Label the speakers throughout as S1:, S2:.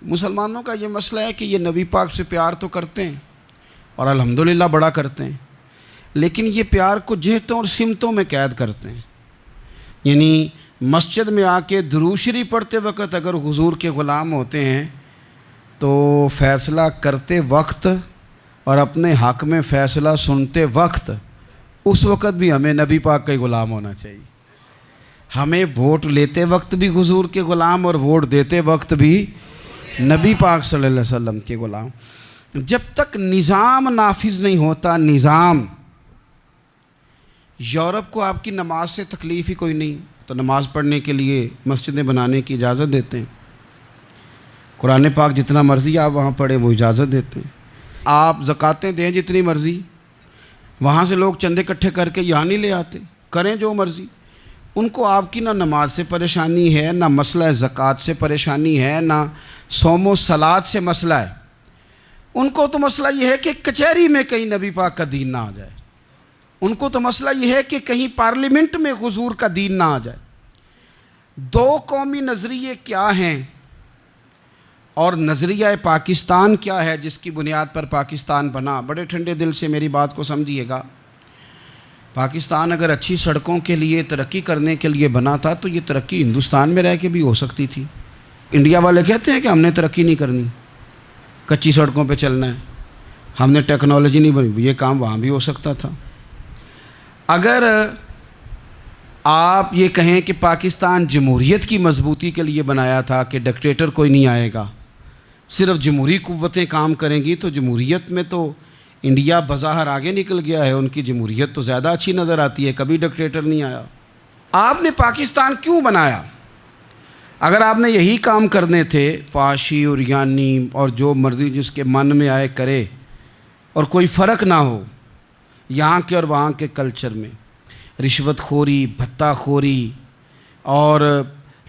S1: مسلمانوں کا یہ مسئلہ ہے کہ یہ نبی پاک سے پیار تو کرتے ہیں اور الحمدللہ بڑا کرتے ہیں، لیکن یہ پیار کو جہتوں اور سمتوں میں قید کرتے ہیں۔ یعنی مسجد میں آ کے درود شریف پڑھتے وقت اگر حضور کے غلام ہوتے ہیں تو فیصلہ کرتے وقت اور اپنے حق میں فیصلہ سنتے وقت اس وقت بھی ہمیں نبی پاک کا ہی غلام ہونا چاہیے۔ ہمیں ووٹ لیتے وقت بھی حضور کے غلام اور ووٹ دیتے وقت بھی نبی پاک صلی اللہ علیہ وسلم کے غلام۔ جب تک نظام نافذ نہیں ہوتا، نظام، یورپ کو آپ کی نماز سے تکلیف ہی کوئی نہیں تو نماز پڑھنے کے لیے مسجدیں بنانے کی اجازت دیتے ہیں، قرآن پاک جتنا مرضی آپ وہاں پڑھیں وہ اجازت دیتے ہیں، آپ زکاتیں دیں جتنی مرضی، وہاں سے لوگ چندے اکٹھے کر کے یہاں نہیں لے آتے، کریں جو مرضی۔ ان کو آپ کی نہ نماز سے پریشانی ہے، نہ مسئلہ زکوٰۃ سے پریشانی ہے، نہ صوم و صلات سے مسئلہ ہے۔ ان کو تو مسئلہ یہ ہے کہ کچہری میں کہیں نبی پاک کا دین نہ آ جائے، ان کو تو مسئلہ یہ ہے کہ کہیں پارلیمنٹ میں حضور کا دین نہ آ جائے۔ دو قومی نظریے کیا ہیں اور نظریہ پاکستان کیا ہے جس کی بنیاد پر پاکستان بنا؟ بڑے ٹھنڈے دل سے میری بات کو سمجھیے گا۔ پاکستان اگر اچھی سڑکوں کے لیے ترقی کرنے کے لیے بنا تھا تو یہ ترقی ہندوستان میں رہ کے بھی ہو سکتی تھی۔ انڈیا والے کہتے ہیں کہ ہم نے ترقی نہیں کرنی، کچی سڑکوں پہ چلنا ہے، ہم نے ٹیکنالوجی نہیں بنی، یہ کام وہاں بھی ہو سکتا تھا۔ اگر آپ یہ کہیں کہ پاکستان جمہوریت کی مضبوطی کے لیے بنایا تھا کہ ڈکٹیٹر کوئی نہیں آئے گا، صرف جمہوری قوتیں کام کریں گی، تو جمہوریت میں تو انڈیا بظاہر آگے نکل گیا ہے، ان کی جمہوریت تو زیادہ اچھی نظر آتی ہے، کبھی ڈکٹیٹر نہیں آیا۔ آپ نے پاکستان کیوں بنایا؟ اگر آپ نے یہی کام کرنے تھے، فحاشی اور یانی اور جو مرضی جس کے من میں آئے کرے اور کوئی فرق نہ ہو یہاں کے اور وہاں کے کلچر میں، رشوت خوری، بھتہ خوری اور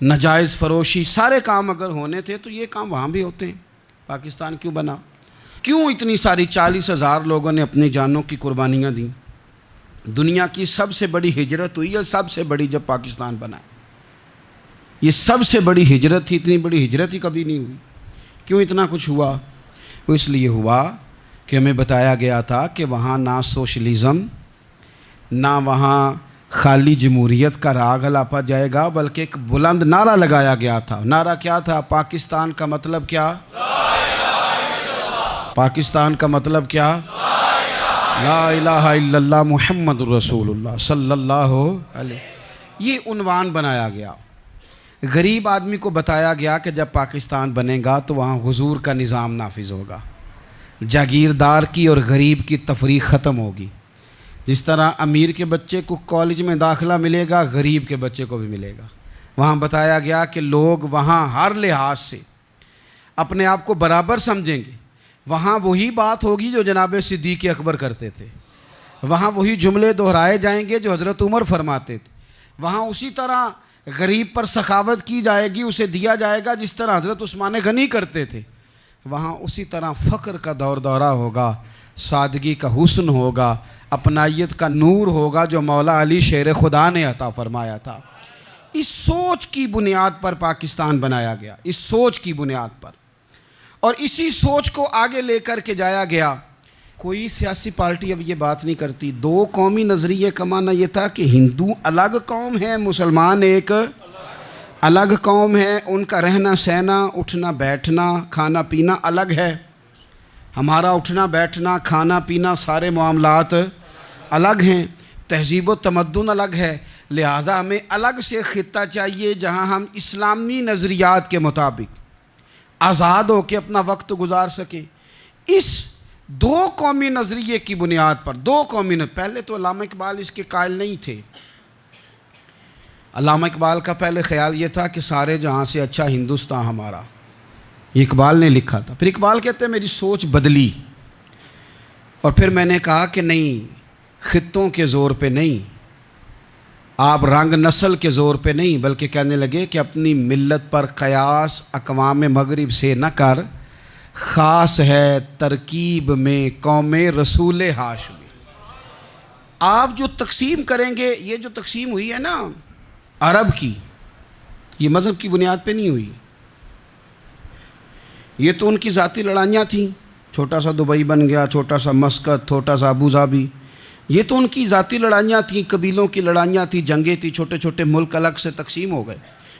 S1: ناجائز فروشی، سارے کام اگر ہونے تھے تو یہ کام وہاں بھی ہوتے ہیں۔ پاکستان کیوں بنا؟ کیوں اتنی ساری 40,000 لوگوں نے اپنی جانوں کی قربانیاں دیں؟ دنیا کی سب سے بڑی ہجرت ہوئی ہے، سب سے بڑی، جب پاکستان بنا، یہ سب سے بڑی ہجرت تھی، اتنی بڑی ہجرت ہی کبھی نہیں ہوئی۔ کیوں اتنا کچھ ہوا؟ وہ اس لیے ہوا کہ ہمیں بتایا گیا تھا کہ وہاں نہ سوشلزم، نہ وہاں خالی جمہوریت کا راگ الاپا جائے گا، بلکہ ایک بلند نعرہ لگایا گیا تھا۔ نعرہ کیا تھا؟ پاکستان کا مطلب کیا؟ پاکستان کا مطلب کیا؟ لا الہ الا اللہ محمد رسول اللہ صلی اللہ علیہ۔ یہ عنوان بنایا گیا، غریب آدمی کو بتایا گیا کہ جب پاکستان بنے گا تو وہاں حضور کا نظام نافذ ہوگا، جاگیردار کی اور غریب کی تفریق ختم ہوگی۔ جس طرح امیر کے بچے کو کالج میں داخلہ ملے گا، غریب کے بچے کو بھی ملے گا۔ وہاں بتایا گیا کہ لوگ وہاں ہر لحاظ سے اپنے آپ کو برابر سمجھیں گے۔ وہاں وہی بات ہوگی جو جناب صدیق اکبر کرتے تھے، وہاں وہی جملے دہرائے جائیں گے جو حضرت عمر فرماتے تھے، وہاں اسی طرح غریب پر سخاوت کی جائے گی، اسے دیا جائے گا جس طرح حضرت عثمان غنی کرتے تھے، وہاں اسی طرح فقر کا دور دورہ ہوگا، سادگی کا حسن ہوگا، اپنائیت کا نور ہوگا جو مولا علی شیر خدا نے عطا فرمایا تھا۔ اس سوچ کی بنیاد پر پاکستان بنایا گیا، اس سوچ کی بنیاد پر، اور اسی سوچ کو آگے لے کر کے جایا گیا۔ کوئی سیاسی پارٹی اب یہ بات نہیں کرتی۔ دو قومی نظریے کا معنی یہ تھا کہ ہندو الگ قوم ہے، مسلمان ایک الگ قوم ہے، ان کا رہنا سہنا، اٹھنا بیٹھنا، کھانا پینا الگ ہے، ہمارا اٹھنا بیٹھنا، کھانا پینا، سارے معاملات الگ ہیں، تہذیب و تمدن الگ ہے، لہذا ہمیں الگ سے خطہ چاہیے جہاں ہم اسلامی نظریات کے مطابق آزاد ہو کے اپنا وقت گزار سکیں۔ اس دو قومی نظریے کی بنیاد پر، پہلے تو علامہ اقبال اس کے قائل نہیں تھے۔ علامہ اقبال کا پہلے خیال یہ تھا کہ سارے جہاں سے اچھا ہندوستان ہمارا، یہ اقبال نے لکھا تھا۔ پھر اقبال کہتے ہیں میری سوچ بدلی، اور پھر میں نے کہا کہ نہیں، خطوں کے زور پہ نہیں، آپ رنگ نسل کے زور پہ نہیں، بلکہ کہنے لگے کہ اپنی ملت پر قیاس اقوام مغرب سے نہ کر، خاص ہے ترکیب میں قوم رسول ہاشمی۔ آپ جو تقسیم کریں گے، یہ جو تقسیم ہوئی ہے نا عرب کی، یہ مذہب کی بنیاد پہ نہیں ہوئی، یہ تو ان کی ذاتی لڑائیاں تھیں، چھوٹا سا دبئی بن گیا، چھوٹا سا مسقط، چھوٹا سا ابو ظبی، یہ تو ان کی ذاتی لڑائیاں تھیں، قبیلوں کی لڑائیاں تھیں، جنگیں تھیں، چھوٹے چھوٹے ملک الگ سے تقسیم ہو گئے۔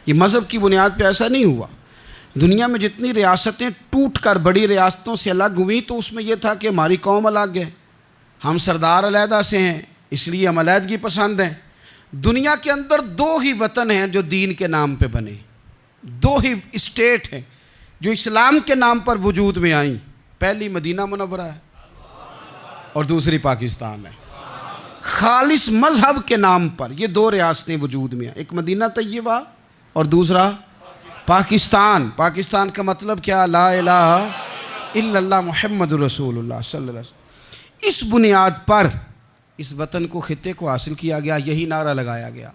S1: یہ مذہب کی بنیاد پہ ایسا نہیں ہوا۔ دنیا میں جتنی ریاستیں ٹوٹ کر بڑی ریاستوں سے الگ ہوئیں تو اس میں یہ تھا کہ ہماری قوم الگ ہے، ہم سردار علیحدہ سے ہیں، اس لیے ہم علیحدگی پسند ہیں۔ دنیا کے اندر دو ہی وطن ہیں جو دین کے نام پہ بنے، دو ہی اسٹیٹ ہیں جو اسلام کے نام پر وجود میں آئیں، پہلی مدینہ منورہ ہے اور دوسری پاکستان ہے۔ خالص مذہب کے نام پر یہ دو ریاستیں وجود میں ہیں، ایک مدینہ طیبہ اور دوسرا پاکستان۔ پاکستان کا مطلب کیا؟ لا الہ الا اللہ محمد رسول اللہ صلی اللہ علیہ وسلم۔ اس بنیاد پر اس وطن کو، خطے کو حاصل کیا گیا، یہی نعرہ لگایا گیا۔